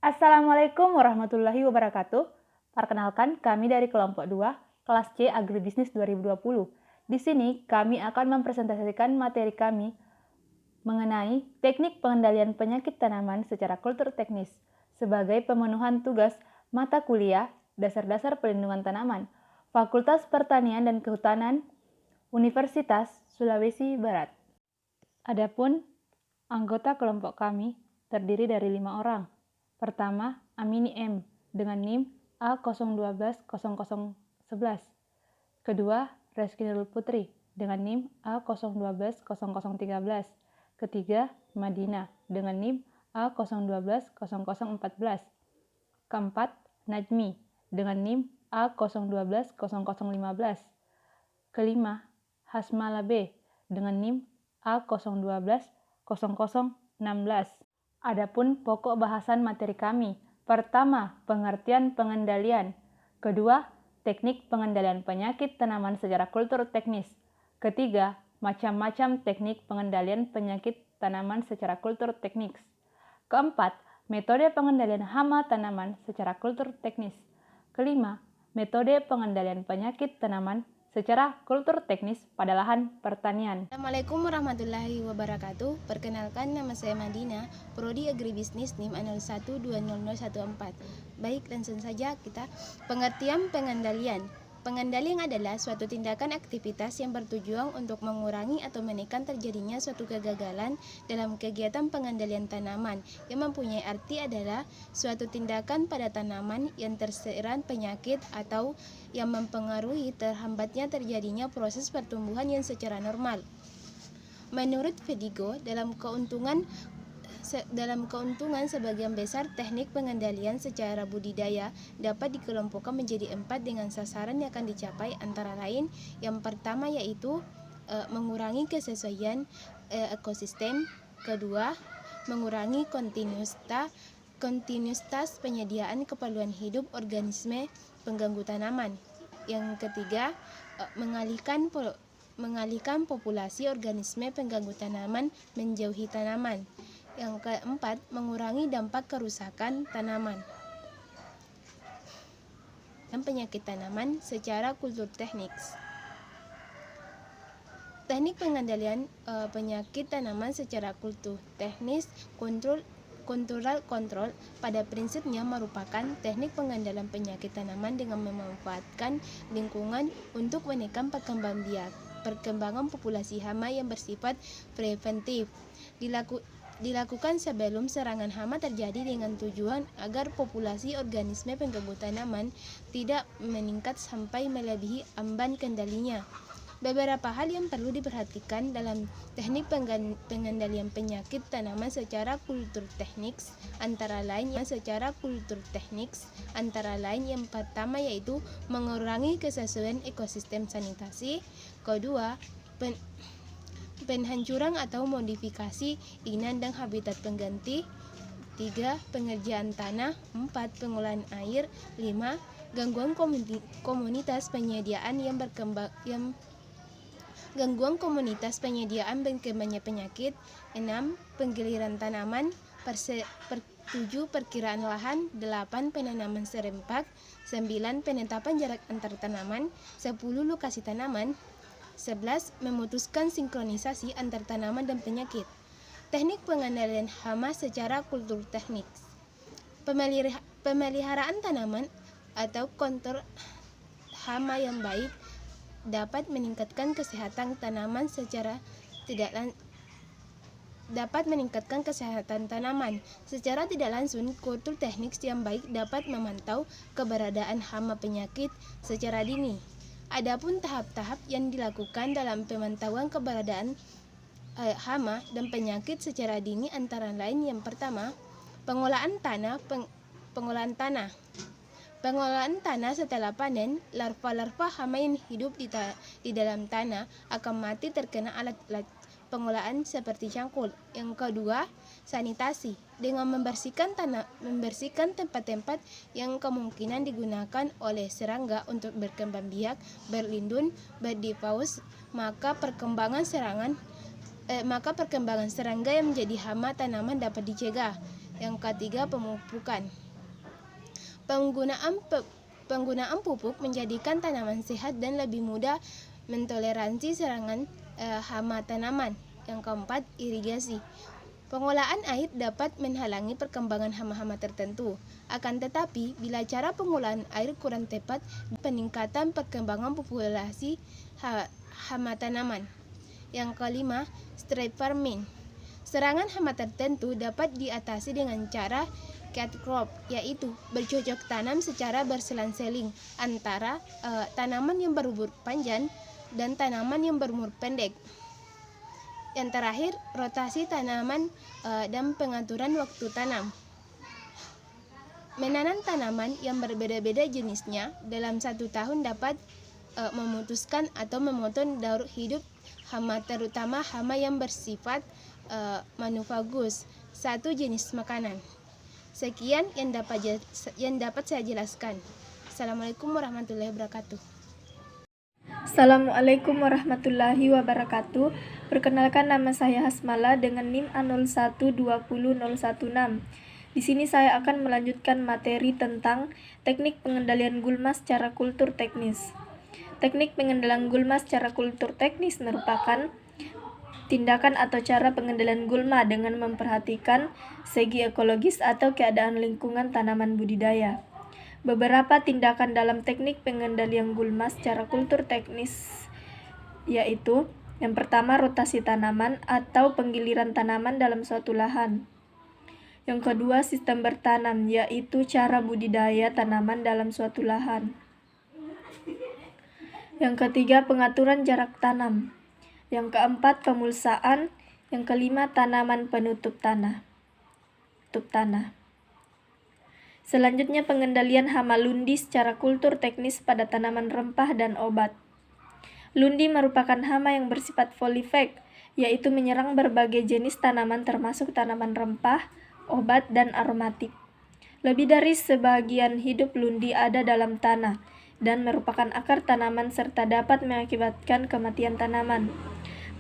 Assalamualaikum warahmatullahi wabarakatuh. Perkenalkan, kami dari kelompok 2, kelas C Agribisnis 2020. Di sini kami akan mempresentasikan materi kami mengenai teknik pengendalian penyakit tanaman secara kultur teknis sebagai pemenuhan tugas mata kuliah Dasar-Dasar Pelindungan Tanaman, Fakultas Pertanian dan Kehutanan, Universitas Sulawesi Barat. Adapun anggota kelompok kami terdiri dari 5 orang. Pertama, Amini M dengan NIM A01200011. Kedua, Reski Nurul Putri dengan NIM A01200013. Ketiga, Madina dengan NIM A01200014. Keempat, Najmi dengan NIM A01200015. Kelima, Hasmala B dengan NIM A01200016. Adapun pokok bahasan materi kami. Pertama, pengertian pengendalian. Kedua, teknik pengendalian penyakit tanaman secara kultur teknis. Ketiga, macam-macam teknik pengendalian penyakit tanaman secara kultur teknis. Keempat, metode pengendalian hama tanaman secara kultur teknis. Kelima, metode pengendalian penyakit tanaman secara kultur teknis pada lahan pertanian. Assalamualaikum warahmatullahi wabarakatuh. Perkenalkan, nama saya Madina, Prodi Agribisnis NIM 01200014. Baik, langsung saja kita. Pengertian pengendalian. Pengendalian adalah suatu tindakan aktivitas yang bertujuan untuk mengurangi atau menekan terjadinya suatu kegagalan dalam kegiatan pengendalian tanaman, yang mempunyai arti adalah suatu tindakan pada tanaman yang terserang penyakit atau yang mempengaruhi terhambatnya terjadinya proses pertumbuhan yang secara normal. Menurut Fedigo, dalam keuntungan sebagian besar teknik pengendalian secara budidaya dapat dikelompokkan menjadi 4 dengan sasaran yang akan dicapai, antara lain yang pertama yaitu mengurangi kesesuaian ekosistem. Kedua, mengurangi kontinuitas penyediaan keperluan hidup organisme pengganggu tanaman. Yang ketiga, mengalihkan populasi organisme pengganggu tanaman menjauhi tanaman. Yang keempat, mengurangi dampak kerusakan tanaman dan penyakit tanaman secara kultur teknik. Teknik pengendalian penyakit tanaman secara kultur teknis kultural control pada prinsipnya merupakan teknik pengendalian penyakit tanaman dengan memanfaatkan lingkungan untuk menekan perkembangan populasi hama yang bersifat preventif. Dilakukan sebelum serangan hama terjadi dengan tujuan agar populasi organisme pengganggu tanaman tidak meningkat sampai melebihi ambang kendalinya. Beberapa hal yang perlu diperhatikan dalam teknik pengendalian penyakit tanaman secara kultur teknik antara lain yang pertama yaitu mengurangi kesesuaian ekosistem sanitasi. Kedua, penghancuran atau modifikasi inan dan habitat pengganti. 3. Pengerjaan tanah. 4. Pengolahan air. 5. Gangguan komunitas penyediaan berkembangnya penyakit. 6. Penggiliran tanaman. 7. Perkiraan lahan. 8. Penanaman serempak. 9. Penetapan jarak antar tanaman. 10. Lokasi tanaman. 11. Memutuskan sinkronisasi antar tanaman dan penyakit. Teknik pengendalian hama secara kultur teknik. Pemeliharaan tanaman atau kontrol hama yang baik dapat meningkatkan kesehatan tanaman secara tidak langsung. Kultur teknik yang baik dapat memantau keberadaan hama penyakit secara dini. Adapun tahap-tahap yang dilakukan dalam pemantauan keberadaan hama dan penyakit secara dini antara lain yang pertama, pengolahan tanah. Pengolahan tanah setelah panen, larva-larva hama yang hidup di dalam tanah akan mati terkena alat-alat pengolahan seperti cangkul. Yang kedua, sanitasi dengan membersihkan tempat-tempat yang kemungkinan digunakan oleh serangga untuk berkembang biak, berlindung, berdipaus, maka perkembangan serangga yang menjadi hama tanaman dapat dicegah. Yang ketiga, pemupukan. Penggunaan pupuk menjadikan tanaman sehat dan lebih mudah mentoleransi serangan hama tanaman. Yang keempat, irigasi. Pengolahan air dapat menghalangi perkembangan hama-hama tertentu. Akan tetapi, bila cara pengolahan air kurang tepat, peningkatan perkembangan populasi hama tanaman. Yang kelima, straight farming. Serangan hama tertentu dapat diatasi dengan cara cat crop, yaitu bercocok tanam secara berselang-seling antara tanaman yang berumur panjang dan tanaman yang berumur pendek. Yang terakhir, rotasi tanaman dan pengaturan waktu tanam. Menanam tanaman yang berbeda-beda jenisnya dalam 1 tahun dapat memutuskan atau memotong daur hidup hama, terutama hama yang bersifat monofagus, satu jenis makanan. Sekian yang dapat saya jelaskan. Assalamualaikum warahmatullahi wabarakatuh. Assalamualaikum warahmatullahi wabarakatuh. Perkenalkan, nama saya Hasmala dengan NIM A01200116. Di sini saya akan melanjutkan materi tentang teknik pengendalian gulma secara kultur teknis. Teknik pengendalian gulma secara kultur teknis merupakan tindakan atau cara pengendalian gulma dengan memperhatikan segi ekologis atau keadaan lingkungan tanaman budidaya. Beberapa tindakan dalam teknik pengendalian gulma secara kultur teknis yaitu: yang pertama, rotasi tanaman atau penggiliran tanaman dalam suatu lahan. Yang kedua, sistem bertanam, yaitu cara budidaya tanaman dalam suatu lahan. Yang ketiga, pengaturan jarak tanam. Yang keempat, pemulsaan. Yang kelima, tanaman penutup tanah. Selanjutnya, pengendalian hama lundi secara kultur teknis pada tanaman rempah dan obat. Lundi merupakan hama yang bersifat polifag, yaitu menyerang berbagai jenis tanaman termasuk tanaman rempah, obat, dan aromatik. Lebih dari sebagian hidup lundi ada dalam tanah dan merupakan akar tanaman serta dapat mengakibatkan kematian tanaman.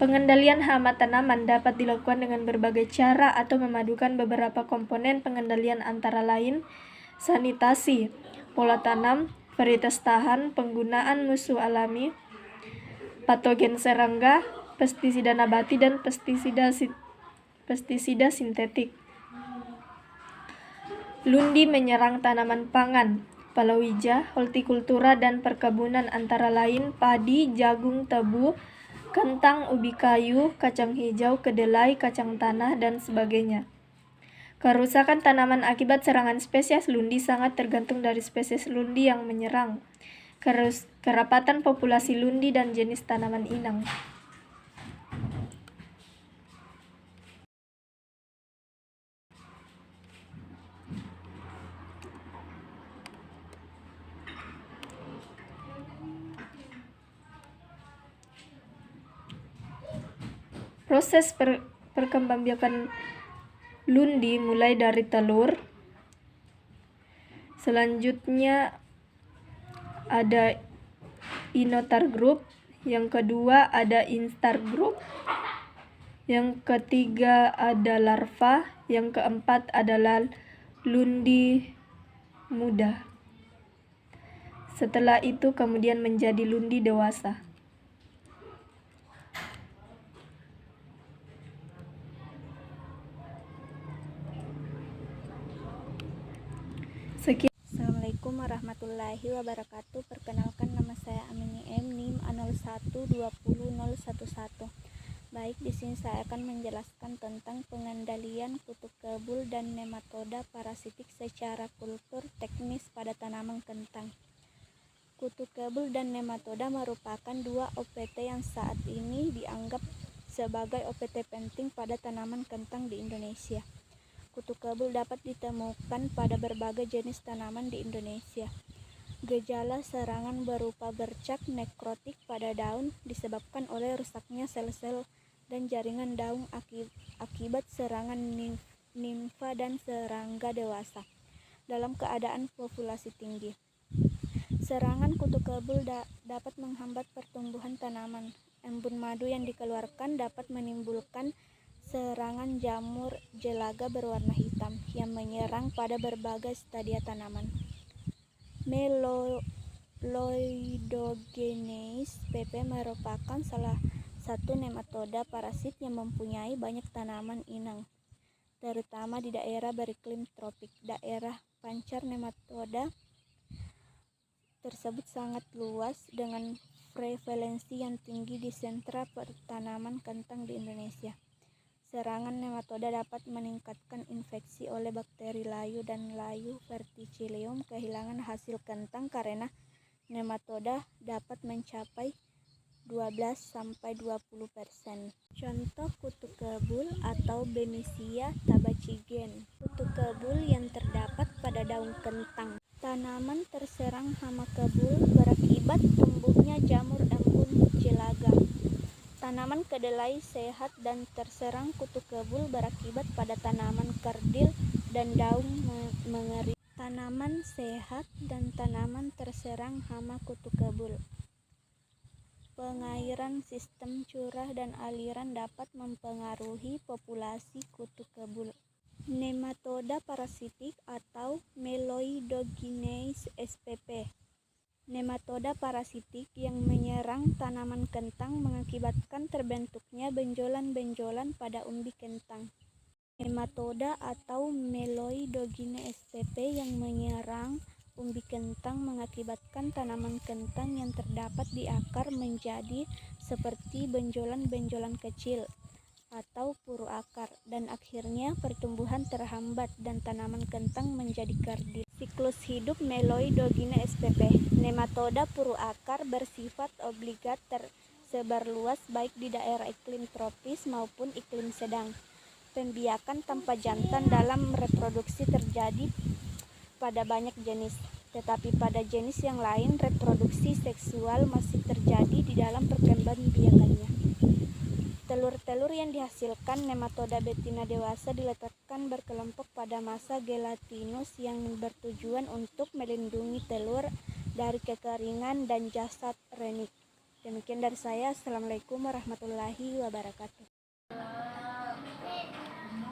Pengendalian hama tanaman dapat dilakukan dengan berbagai cara atau memadukan beberapa komponen pengendalian antara lain sanitasi, pola tanam, varietas tahan, penggunaan musuh alami, patogen serangga, pestisida nabati, dan pestisida sintetik. Lundi menyerang tanaman pangan, palawija, hortikultura, dan perkebunan antara lain padi, jagung, tebu, kentang, ubi kayu, kacang hijau, kedelai, kacang tanah, dan sebagainya. Kerusakan tanaman akibat serangan spesies lundi sangat tergantung dari spesies lundi yang menyerang, kerapatan populasi lundi, dan jenis tanaman inang. Proses perkembangbiakan lundi mulai dari telur. Selanjutnya ada inotar group, yang kedua ada instar group, yang ketiga ada larva, yang keempat adalah lundi muda. Setelah itu kemudian menjadi lundi dewasa. Assalamualaikum warahmatullahi wabarakatuh. Perkenalkan, nama saya Amini M, NIM A01200111. Baik, di sini saya akan menjelaskan tentang pengendalian kutu kebul dan nematoda parasitik secara kultur teknis pada tanaman kentang. Kutu kebul dan nematoda merupakan dua OPT yang saat ini dianggap sebagai OPT penting pada tanaman kentang di Indonesia. Kutu kebul dapat ditemukan pada berbagai jenis tanaman di Indonesia. Gejala serangan berupa bercak nekrotik pada daun disebabkan oleh rusaknya sel-sel dan jaringan daun akibat serangan nimfa dan serangga dewasa dalam keadaan populasi tinggi. Serangan kutu kebul dapat menghambat pertumbuhan tanaman. Embun madu yang dikeluarkan dapat menimbulkan serangan jamur jelaga berwarna hitam yang menyerang pada berbagai stadia tanaman. Meloidogenes pp merupakan salah satu nematoda parasit yang mempunyai banyak tanaman inang, terutama di daerah beriklim tropik. Daerah pancar nematoda tersebut sangat luas dengan prevalensi yang tinggi di sentra pertanaman kentang di Indonesia. Serangan nematoda dapat meningkatkan infeksi oleh bakteri layu dan layu verticillium kehilangan hasil kentang karena nematoda dapat mencapai 12-20%. Contoh kutu kebul atau Bemisia tabacigen. Kutu kebul yang terdapat pada daun kentang. Tanaman terserang hama kebul berakibat tumbuhnya jamur embun jelaga. Tanaman kedelai sehat dan terserang kutu kebul berakibat pada tanaman kerdil dan daun mengering. Tanaman sehat dan tanaman terserang hama kutu kebul. Pengairan sistem curah dan aliran dapat mempengaruhi populasi kutu kebul. Nematoda parasitik atau Meloidogenes spp. Nematoda parasitik yang menyerang tanaman kentang mengakibatkan terbentuknya benjolan-benjolan pada umbi kentang. Nematoda atau Meloidogenes spp yang menyerang umbi kentang mengakibatkan tanaman kentang yang terdapat di akar menjadi seperti benjolan-benjolan kecil atau puru akar, dan akhirnya pertumbuhan terhambat dan tanaman kentang menjadi kerdil. Siklus hidup Meloidogenes spp. Nematoda puru akar bersifat obligat tersebar luas baik di daerah iklim tropis maupun iklim sedang. Pembiakan tanpa jantan dalam reproduksi terjadi pada banyak jenis, tetapi pada jenis yang lain reproduksi seksual masih terjadi di dalam perkembangbiakannya. Telur-telur yang dihasilkan nematoda betina dewasa diletakkan berkelompok pada masa gelatinus yang bertujuan untuk melindungi telur dari kekeringan dan jasad renik. Demikian dari saya. Assalamualaikum warahmatullahi wabarakatuh.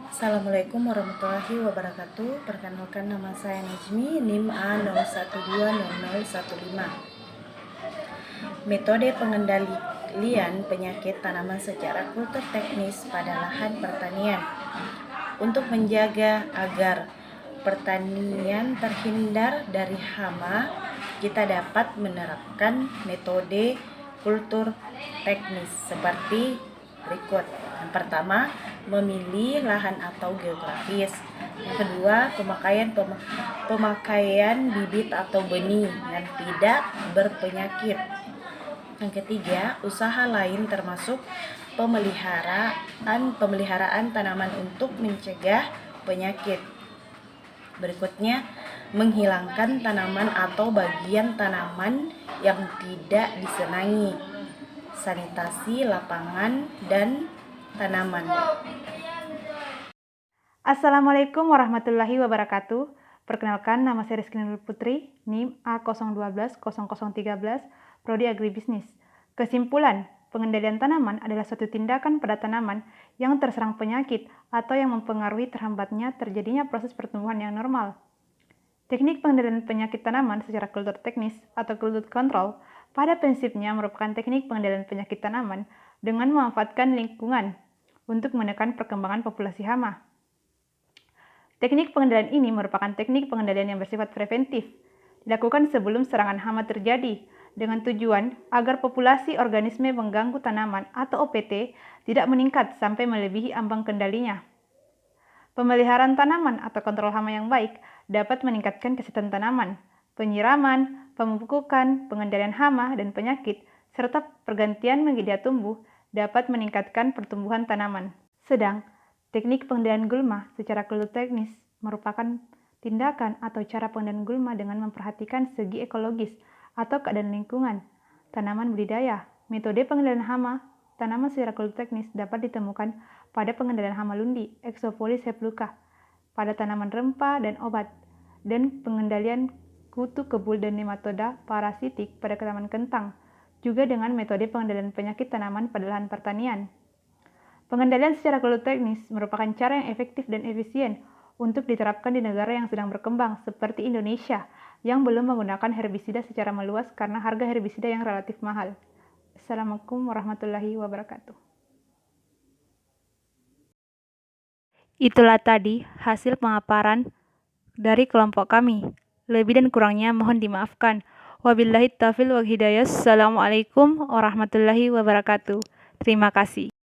Assalamualaikum warahmatullahi wabarakatuh. Perkenalkan, nama saya Najmi, NIM A01200015. Metode pengendalian penyakit tanaman secara kultur teknis pada lahan pertanian. Untuk menjaga agar pertanian terhindar dari hama, kita dapat menerapkan metode kultur teknis seperti berikut. Yang pertama, memilih lahan atau geografis. Yang kedua, pemakaian bibit atau benih yang tidak berpenyakit. Yang ketiga, usaha lain termasuk pemeliharaan tanaman untuk mencegah penyakit. Berikutnya, menghilangkan tanaman atau bagian tanaman yang tidak disenangi. Sanitasi lapangan dan tanaman. Assalamualaikum warahmatullahi wabarakatuh. Perkenalkan, nama saya Rizky Nurul Putri, NIM A01200013, Prodi Agribisnis. Kesimpulan, pengendalian tanaman adalah suatu tindakan pada tanaman yang terserang penyakit atau yang mempengaruhi terhambatnya terjadinya proses pertumbuhan yang normal. Teknik pengendalian penyakit tanaman secara kultur teknis atau kultur control pada prinsipnya merupakan teknik pengendalian penyakit tanaman dengan memanfaatkan lingkungan untuk menekan perkembangan populasi hama. Teknik pengendalian ini merupakan teknik pengendalian yang bersifat preventif, dilakukan sebelum serangan hama terjadi, dengan tujuan agar populasi organisme pengganggu tanaman atau OPT tidak meningkat sampai melebihi ambang kendalinya. Pemeliharaan tanaman atau kontrol hama yang baik dapat meningkatkan kesehatan tanaman, penyiraman, pemupukan, pengendalian hama dan penyakit, serta pergantian media tumbuh dapat meningkatkan pertumbuhan tanaman. Sedang, teknik pengendalian gulma secara kultur teknis merupakan tindakan atau cara pengendalian gulma dengan memperhatikan segi ekologis atau keadaan lingkungan, tanaman budidaya. Metode pengendalian hama tanaman secara kultur teknis dapat ditemukan pada pengendalian hama lundi, Exopholis hepluca, pada tanaman rempah dan obat, dan pengendalian kutu kebul dan nematoda parasitik pada tanaman kentang, juga dengan metode pengendalian penyakit tanaman pada lahan pertanian. Pengendalian secara kultur teknis merupakan cara yang efektif dan efisien untuk diterapkan di negara yang sedang berkembang seperti Indonesia yang belum menggunakan herbisida secara meluas karena harga herbisida yang relatif mahal. Assalamualaikum warahmatullahi wabarakatuh. Itulah tadi hasil pemaparan dari kelompok kami. Lebih dan kurangnya mohon dimaafkan. Wabillahi taufiq wal hidayah. Assalamualaikum warahmatullahi wabarakatuh. Terima kasih.